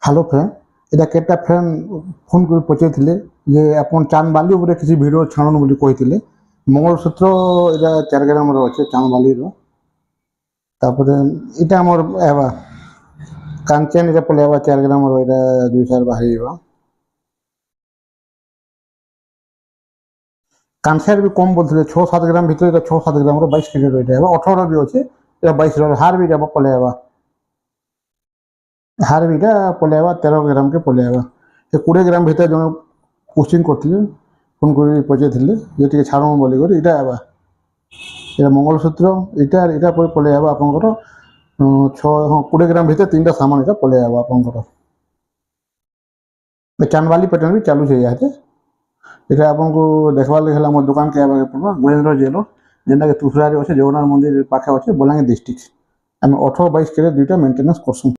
Hello friend, এটা কেটা friend phone করে পচারিলে যে আপন চাঁদবালি উপরে কিছু ভিডিও ছাড়ুন বলে কইলে। মঙ্গলসূত্র এটা 4 গ্রামর আছে চাঁদবালির। তারপরে এটা আমার এবা কাঞ্চন এটা পড়লে এবার 4 গ্রামর এটা 200 বাহারিবা। কাঞ্চার भी কম বলছিল 6-7 গ্রাম ভিতরে, এটা 6-7 গ্রামর 22 কেজি এটা এবার 18 भी আছে, এটা 22 হার भी যাবা পড়লে এবার হার বিটা পড়লে এবার 13 গ্রাম কে পড়লে এবার 20 গ্রাম ভিতরে জন কোশ্চিন করଥିଲେ ফোন করে পচারিলে যে টিকে ছাড়ুন বলি করে এটা এবার এটা মঙ্গলসূত্র এটা পরে পড়লে যাব আপনার 20 গ্রাম ভিতরে 3টা সামান এটা পড়লে যাব আপনার। চাঁদবালি প্যাটার্ন भी चालू है यहाँ এটা আপনার দেখবার লাগে হলে আমার দোকান কে আবার পড়বা গোয়েন্দ্র জেল যেটা তুফরারি আছে জগন্নাথ মন্দির পাখে আছে বলাঙ্গীর ডিস্ট্রিক্ট। আমি 18-22 কেজি দুইটা মেনটেন্যান্স করছি।